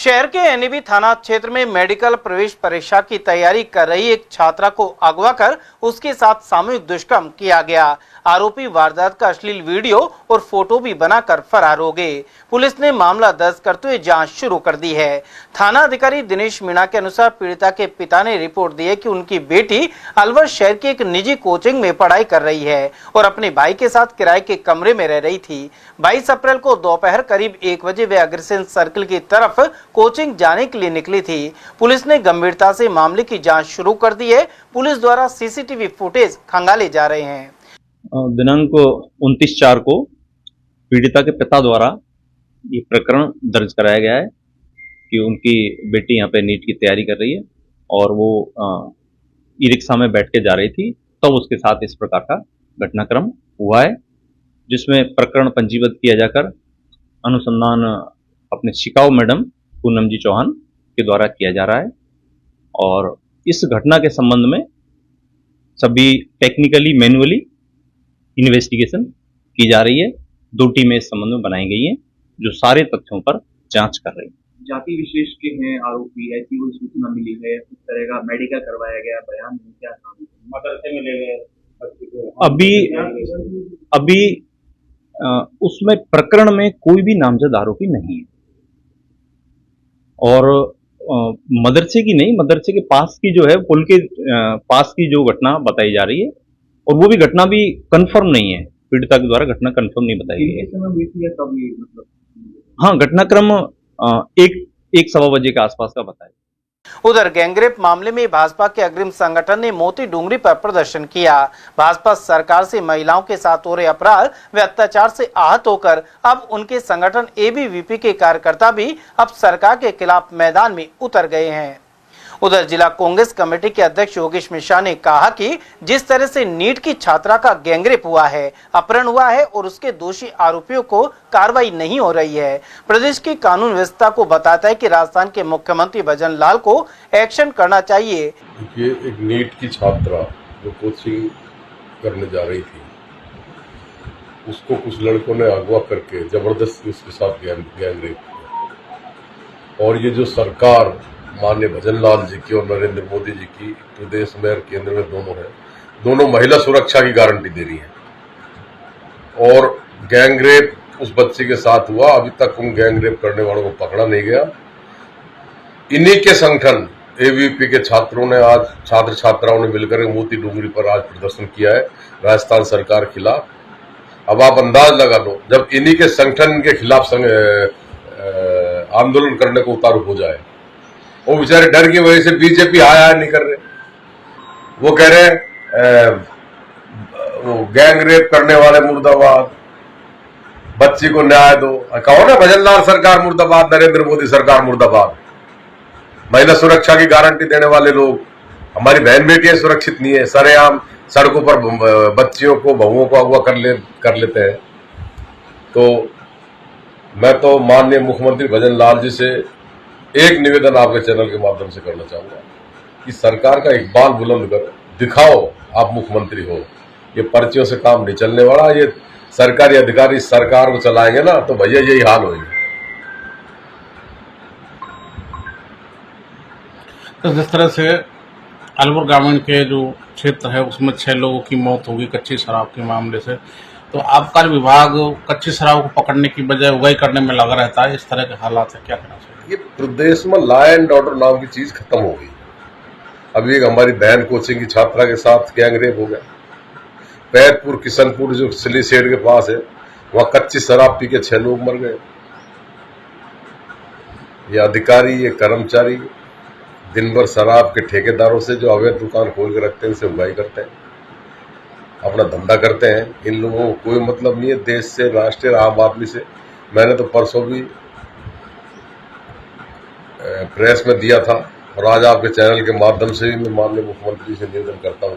शहर के एनएबी थाना क्षेत्र में मेडिकल प्रवेश परीक्षा की तैयारी कर रही एक छात्रा को अगवा कर उसके साथ सामूहिक दुष्कर्म किया गया। आरोपी वारदात का अश्लील वीडियो और फोटो भी बनाकर फरार हो गए। पुलिस ने मामला दर्ज करते हुए जांच शुरू कर दी है। थाना अधिकारी दिनेश मीणा के अनुसार पीड़िता के पिता ने रिपोर्ट दी है कि उनकी बेटी अलवर शहर की एक निजी कोचिंग में पढ़ाई कर रही है और अपने भाई के साथ किराए के कमरे में रह रही थी। 22 अप्रैल को दोपहर करीब 1 बजे वे अग्रसेन सर्किल की तरफ कोचिंग जाने के लिए निकली थी। पुलिस ने गंभीरता से मामले की जांच शुरू कर दी है। पुलिस द्वारा सीसीटीवी फुटेज खंगाले जा रहे हैं। दिनांक 29/4 को पीड़िता के पिता द्वारा ये प्रकरण दर्ज कराया गया है कि उनकी बेटी यहाँ पे नीट की तैयारी कर रही है और वो ई रिक्शा में बैठ के जा रही थी, तब उसके साथ इस प्रकार का घटनाक्रम हुआ है, जिसमें प्रकरण पंजीबद्ध किया जाकर अनुसंधान अपने शिकाऊ मैडम पूनम जी चौहान के द्वारा किया जा रहा है। और इस घटना के संबंध में सभी टेक्निकली मैन्युअली इन्वेस्टिगेशन की जा रही है। 2 टीमें इस संबंध में बनाई गई हैं जो सारे तथ्यों पर जांच कर रही हैं। जाति विशेष के हैं आरोपी, ऐसी कोई सूचना मिली है? किस तरह का मेडिकल करवाया गया, बयान में क्या था? मदरसे में ले गए अभी उसमें प्रकरण में कोई भी नामजद आरोपी नहीं है और मदरसे की नहीं, मदरसे के पास की जो है पुल के पास की जो घटना बताई जा रही है और वो भी घटना भी कंफर्म नहीं है, पीड़िता के द्वारा घटना कंफर्म नहीं बताई गई है। हाँ, घटनाक्रम 1-1:15 बजे के आसपास का बताया। उधर गैंगरेप मामले में भाजपा के अग्रिम संगठन ने मोती डूंगरी पर प्रदर्शन किया। भाजपा सरकार से महिलाओं के साथ हो रहे अपराध व अत्याचार से आहत होकर अब उनके संगठन एबीवीपी के कार्यकर्ता भी अब सरकार के खिलाफ मैदान में उतर गए हैं। उधर जिला कांग्रेस कमेटी के अध्यक्ष योगेश मिश्रा ने कहा कि जिस तरह से नीट की छात्रा का गैंगरेप हुआ है, अपहरण हुआ है और उसके दोषी आरोपियों को कार्रवाई नहीं हो रही है, प्रदेश की कानून व्यवस्था को बताता है कि राजस्थान के मुख्यमंत्री भजन लाल को एक्शन करना चाहिए। ये एक नीट की छात्रा जो कोचिंग करने जा रही थी, उसको कुछ लड़कों ने अगवा करके जबरदस्ती उसके साथ गैंगरेप किया। और ये जो सरकार माननीय भजन लाल जी की और नरेंद्र मोदी जी की प्रदेश में और केंद्र में दोनों महिला सुरक्षा की गारंटी दे रही है। और गैंगरेप उस बच्ची के साथ हुआ, अभी तक उन गैंगरेप करने वालों को पकड़ा नहीं गया। इन्हीं के संगठन एबीवीपी के छात्रों ने आज छात्र छात्राओं ने मिलकर मोती डूंगरी पर आज प्रदर्शन किया है राजस्थान सरकार के खिलाफ। अब आप अंदाज लगा लो, जब इन्हीं के संगठन के खिलाफ आंदोलन करने को उतारू हो जाए, वो बेचारे डर की वजह से बीजेपी आया नहीं कर रहे। वो कह रहे वो गैंग रेप करने वाले मुर्दाबाद, बच्ची को न्याय दो। कहो ना भजन लाल सरकार मुर्दाबाद, नरेंद्र मोदी सरकार मुर्दाबाद। महिला सुरक्षा की गारंटी देने वाले लोग, हमारी बहन बेटियां सुरक्षित नहीं है, सरेआम सड़कों पर बच्चियों को बहुओं को अगवा कर लेते हैं। तो मैं तो माननीय मुख्यमंत्री भजन लाल जी से एक निवेदन आपके चैनल के माध्यम से करना चाहूंगा कि सरकार का इकबाल बुलंद कर दिखाओ, आप मुख्यमंत्री हो। ये पर्चियों से काम नहीं चलने वाला। ये सरकारी अधिकारी सरकार को चलाएंगे ना तो भैया यही हाल होगा। तो जिस तरह से अलवर ग्रामीण के जो क्षेत्र है उसमें 6 लोगों की मौत होगी कच्ची शराब के मामले से, तो आबकारी विभाग कच्ची शराब को पकड़ने की बजाय उगाई करने में लगा रहता है। इस तरह के हालात है, क्या करना चाहिए? ये प्रदेश में लॉ एंड ऑर्डर नाम की चीज खत्म हो गई। अभी एक हमारी बहन कोचिंग की छात्रा के साथ गैंगरेप हो गया। पैदपुर किशनपुर जो सिली सेठ के पास है, वहां कच्ची शराब पी के 6 लोग मर गए। ये अधिकारी, ये कर्मचारी दिन भर शराब के ठेकेदारों से जो अवैध दुकान खोल के रखते हैं, इनसे उगाई करते हैं, अपना धंधा करते हैं। इन लोगों को कोई मतलब नहीं है देश से, राष्ट्रीय आम आदमी से। मैंने तो परसों भी प्रेस में दिया था और आज आपके चैनल के माध्यम से भी मैं माननीय मुख्यमंत्री से निवेदन करता हूं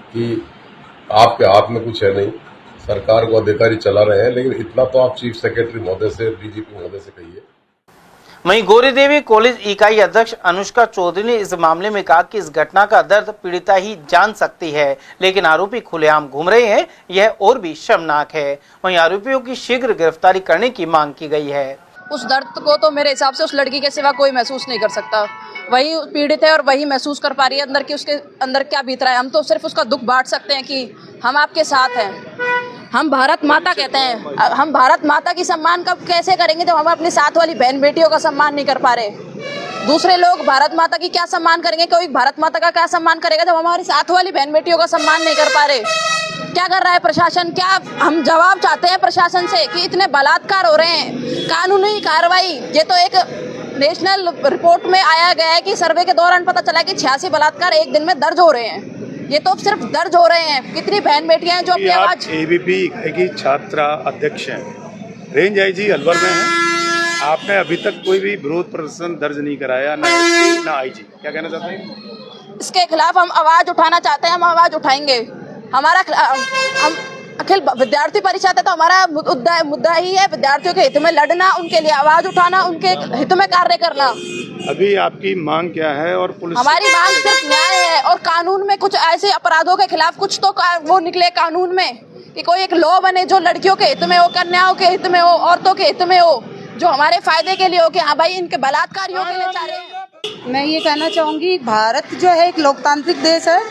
कि आपके हाथ में कुछ है नहीं, सरकार को अधिकारी चला रहे हैं, लेकिन इतना तो आप चीफ सेक्रेटरी महोदय से, डीजीपी महोदय से कहिए। वहीं गौरी देवी कॉलेज इकाई अध्यक्ष अनुष्का चौधरी ने इस मामले में कहा कि इस घटना का दर्द पीड़िता ही जान सकती है, लेकिन आरोपी खुलेआम घूम रहे हैं, यह और भी शर्मनाक है। वहीं आरोपियों की शीघ्र गिरफ्तारी करने की मांग की गई है। उस दर्द को तो मेरे हिसाब से उस लड़की के सिवा कोई महसूस नहीं कर सकता। वही पीड़ित है और वही महसूस कर पा रही है अंदर कि उसके अंदर क्या बीत रहा है। हम तो सिर्फ उसका दुख बांट सकते हैं कि हम आपके साथ हैं। हम भारत माता कहते हैं, हम भारत माता की सम्मान कब कैसे करेंगे जब हम अपने साथ वाली बहन बेटियों का सम्मान नहीं कर पा रहे। दूसरे लोग भारत माता की क्या सम्मान करेंगे, कोई भारत माता का क्या सम्मान करेगा जब हमारी साथ वाली बहन बेटियों का सम्मान नहीं कर पा रहे। क्या कर रहा है प्रशासन? क्या हम जवाब चाहते हैं प्रशासन से कि इतने बलात्कार हो रहे हैं, कानूनी कार्रवाई। ये तो एक नेशनल रिपोर्ट में आया गया है कि सर्वे के दौरान पता चला कि 86 बलात्कार एक दिन में दर्ज हो रहे हैं। ये तो सिर्फ दर्ज हो रहे हैं। कितनी बहन बेटियां हैं जो अपनी आवाज। एबीपी की छात्रा अध्यक्ष हैं, रेंज आईजी अलवर में हैं। आपने अभी तक कोई भी विरोध प्रदर्शन दर्ज नहीं कराया, ना एसपी ना आईजी, क्या कहना चाहते हैं? इसके खिलाफ हम आवाज उठाना चाहते हैं, हम आवाज उठाएंगे। हमारा हम अखिल विद्यार्थी परिषद है तो हमारा मुद्दा ही है विद्यार्थियों के हित में लड़ना, उनके लिए आवाज उठाना, उनके हित में कार्य करना। अभी आपकी मांग क्या है? और पुलिस हमारी मांग सिर्फ न्याय है और कानून में कुछ ऐसे अपराधों के खिलाफ कुछ तो वो निकले कानून में कि कोई एक लॉ बने जो लड़कियों के हित में हो, कन्याओं के हित में हो, औरतों के हित में हो, जो हमारे फायदे के लिए हो कि हाँ भाई इनके बलात्कारियों के लिए चाह रहे हैं। मैं ये कहना चाहूँगी, भारत जो है एक लोकतांत्रिक देश है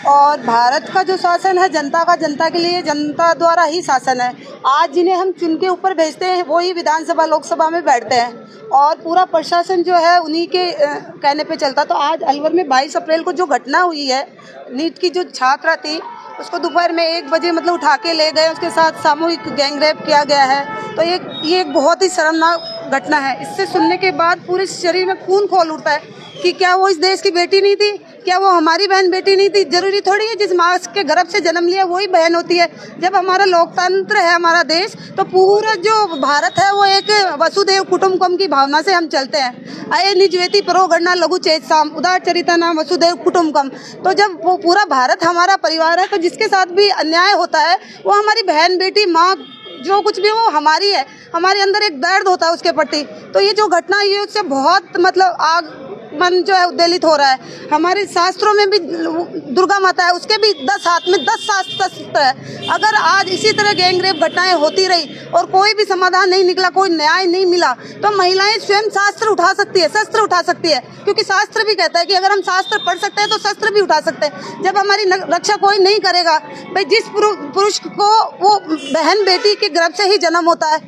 और भारत का जो शासन है जनता का, जनता के लिए, जनता द्वारा ही शासन है। आज जिन्हें हम चुन के ऊपर भेजते हैं वो ही विधानसभा लोकसभा में बैठते हैं और पूरा प्रशासन जो है उन्हीं के कहने पे चलता। तो आज अलवर में 22 अप्रैल को जो घटना हुई है, नीट की जो छात्रा थी उसको दोपहर में 1 बजे मतलब उठा के ले गए, उसके साथ सामूहिक गैंगरेप किया गया है। तो ये एक बहुत ही शर्मनाक घटना है। इससे सुनने के बाद पूरे शरीर में खून खौल उठता है कि क्या वो इस देश की बेटी नहीं थी, क्या वो हमारी बहन बेटी नहीं थी? जरूरी थोड़ी है जिस माँ के गर्भ से जन्म लिया वही बहन होती है। जब हमारा लोकतंत्र है हमारा देश, तो पूरा जो भारत है वो एक वसुधैव कुटुंबकम की भावना से हम चलते हैं। अये निजवेति परो गणना लघु चेतसाम उदार चरिता नाम वसुधैव कुटुंबकम। तो जब वो पूरा भारत हमारा परिवार है तो जिसके साथ भी अन्याय होता है वो हमारी बहन बेटी माँ जो कुछ भी वो हमारी है, हमारे अंदर एक दर्द होता है उसके प्रति। तो ये जो घटना ये उससे बहुत मतलब आग मन जो है उद्वेलित हो रहा है। हमारे शास्त्रों में भी दुर्गा माता है, उसके भी 10 हाथ में 10 शास्त्र है। अगर आज इसी तरह गैंगरेप घटनाएं होती रही और कोई भी समाधान नहीं निकला, कोई न्याय नहीं मिला, तो महिलाएं स्वयं शास्त्र उठा सकती है, शस्त्र उठा सकती है। क्योंकि शास्त्र भी कहता है कि अगर हम शास्त्र पढ़ सकते हैं तो शस्त्र भी उठा सकते हैं। जब हमारी रक्षा कोई नहीं करेगा, भाई जिस पुरुष को वो बहन बेटी के गर्भ से ही जन्म होता है,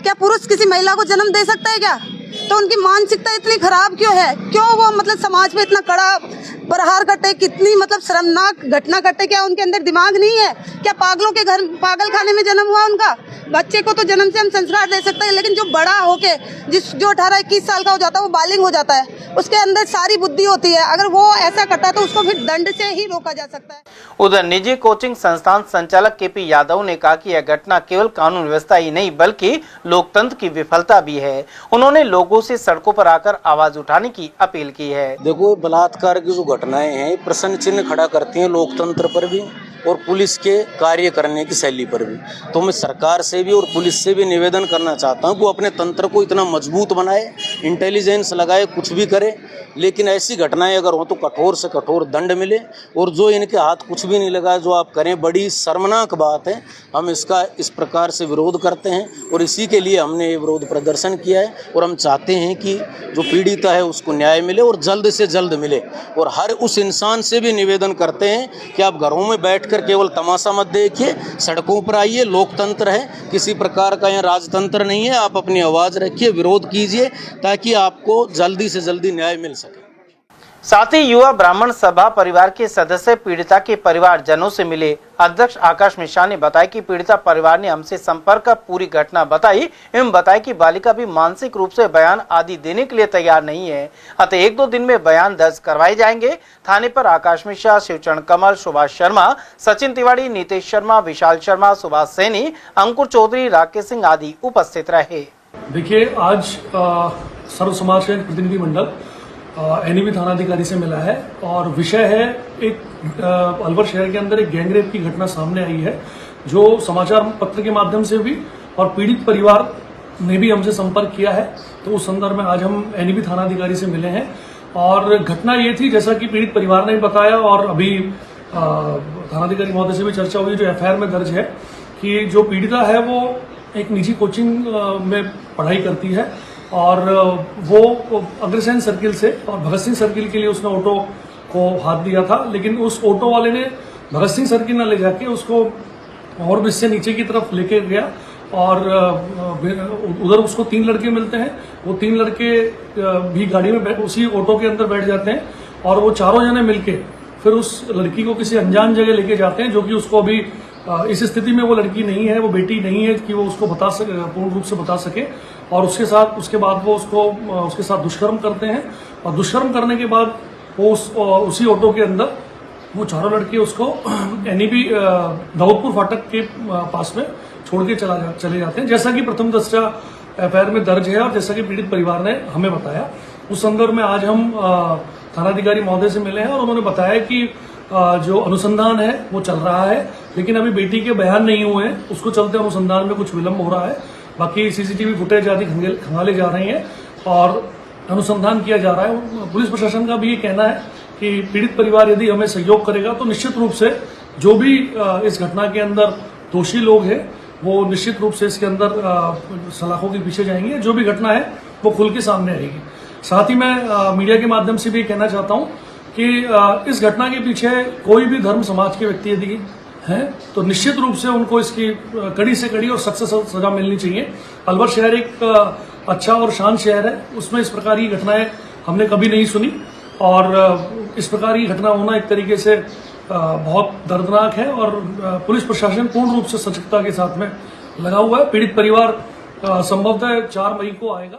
क्या पुरुष किसी महिला को जन्म दे सकता है क्या? तो उनकी मानसिकता इतनी खराब क्यों है? क्यों वो मतलब समाज में इतना कड़ा प्रहार करते, कितनी मतलब शर्मनाक घटना करते? क्या उनके अंदर दिमाग नहीं है? क्या पागलों के घर पागल खाने में जन्म हुआ उनका? बच्चे को तो जन्म से हम संस्कार दे सकते हैं, लेकिन जो बड़ा होके जो 18-21 साल का हो जाता है वो बालिग हो जाता है, उसके अंदर सारी बुद्धि होती है। अगर वो ऐसा करता है तो उसको फिर दंड से ही रोका जा सकता है। उधर निजी कोचिंग संस्थान संचालक केपी यादव ने कहा कि यह घटना केवल कानून व्यवस्था ही नहीं बल्कि लोकतंत्र की विफलता भी है। उन्होंने लोगों से सड़कों पर आकर आवाज उठाने की अपील की है। देखो, बलात्कार की जो घटनाएं हैं प्रश्न चिन्ह खड़ा करती हैं लोकतंत्र पर भी और पुलिस के कार्य करने की शैली पर भी। तो मैं सरकार से भी और पुलिस से भी निवेदन करना चाहता हूं कि वो अपने तंत्र को इतना मजबूत बनाए, इंटेलिजेंस लगाए, कुछ भी करे, लेकिन ऐसी घटनाएं अगर हो तो कठोर से कठोर दंड मिले। और जो इनके हाथ कुछ भी नहीं लगा, जो आप करें, बड़ी शर्मनाक बात है। हम इसका इस प्रकार से विरोध करते हैं और इसी के लिए हमने ये विरोध प्रदर्शन किया है। और हम चाहते हैं कि जो पीड़िता है उसको न्याय मिले और जल्द से जल्द मिले। और हर उस इंसान से भी निवेदन करते हैं कि आप घरों में बैठ केवल तमाशा मत देखिए, सड़कों पर आइए। लोकतंत्र है, किसी प्रकार का यहाँ राजतंत्र नहीं है। आप अपनी आवाज रखिए, विरोध कीजिए ताकि आपको जल्दी से जल्दी न्याय मिल सके। साथ ही युवा ब्राह्मण सभा परिवार के सदस्य पीड़िता के परिवारजनों से मिले। अध्यक्ष आकाश मिश्रा ने बताया कि पीड़िता परिवार ने हमसे संपर्क कर पूरी घटना बताई एवं बताया कि बालिका भी मानसिक रूप से बयान आदि देने के लिए तैयार नहीं है, अतः 1-2 दिन में बयान दर्ज करवाए जाएंगे। थाने पर आकाश मिश्रा, शिवचरण कमल, सुभाष शर्मा, सचिन तिवारी, नीतीश शर्मा, विशाल शर्मा, सुभाष सैनी, अंकुर चौधरी, राकेश सिंह आदि उपस्थित रहे। देखिए, आज सर्व समाज से प्रतिनिधि मंडल एनईबी थानाधिकारी से मिला है और विषय है एक अलवर शहर के अंदर एक गैंगरेप की घटना सामने आई है, जो समाचार पत्र के माध्यम से भी और पीड़ित परिवार ने भी हमसे संपर्क किया है। तो उस संदर्भ में आज हम एनईबी थानाधिकारी से मिले हैं और घटना ये थी जैसा कि पीड़ित परिवार ने बताया और अभी थानाधिकारी महोदय से भी चर्चा हुई, जो एफआईआर में दर्ज है कि जो पीड़िता है वो एक निजी कोचिंग में पढ़ाई करती है और वो अग्रसेन सर्किल से और भगत सिंह सर्किल के लिए उसने ऑटो को हाथ दिया था, लेकिन उस ऑटो वाले ने भगत सिंह सर्किल न ले जाके उसको और भी इससे नीचे की तरफ लेके गया और उधर उसको 3 लड़के मिलते हैं। वो 3 लड़के भी गाड़ी में उसी ऑटो के अंदर बैठ जाते हैं और वो चारों जने मिलके फिर उस लड़की को किसी अनजान जगह लेके जाते हैं, जो कि उसको अभी इस स्थिति में वो लड़की नहीं है, वो बेटी नहीं है कि वो उसको बता सके, पूर्ण रूप से बता सके। और उसके बाद वो उसके साथ दुष्कर्म करते हैं और दुष्कर्म करने के बाद वो उसी ऑटो के अंदर वो चारों लड़के उसको NEP दाऊदपुर फाटक के पास में छोड़ के चले जाते हैं, जैसा कि प्रथम दृष्टया FIR में दर्ज है और जैसा कि पीड़ित परिवार ने हमें बताया। उस संदर्भ में आज हम थानाधिकारी महोदय से मिले हैं और उन्होंने बताया कि जो अनुसंधान है वो चल रहा है, लेकिन अभी बेटी के बयान नहीं हुए हैं, उसको चलते अनुसंधान में कुछ विलंब हो रहा है। बाकी CCTV फुटेज आदि खंगाले जा रही हैं और अनुसंधान किया जा रहा है। पुलिस प्रशासन का भी ये कहना है कि पीड़ित परिवार यदि हमें सहयोग करेगा तो निश्चित रूप से जो भी इस घटना के अंदर दोषी लोग हैं वो निश्चित रूप से इसके अंदर सलाखों के पीछे जाएंगे। जो भी घटना है वो खुल के सामने आएगी। साथ ही मैं मीडिया के माध्यम से भी कहना चाहता हूं कि इस घटना के पीछे कोई भी धर्म समाज के व्यक्ति यदि हैं तो निश्चित रूप से उनको इसकी कड़ी से कड़ी और सख्त से सख्त सजा मिलनी चाहिए। अलवर शहर एक अच्छा और शांत शहर है, उसमें इस प्रकार की घटनाएं हमने कभी नहीं सुनी और इस प्रकार की घटना होना एक तरीके से बहुत दर्दनाक है और पुलिस प्रशासन पूर्ण रूप से सजगता के साथ में लगा हुआ है। पीड़ित परिवार संभवतः 4 मई को आएगा।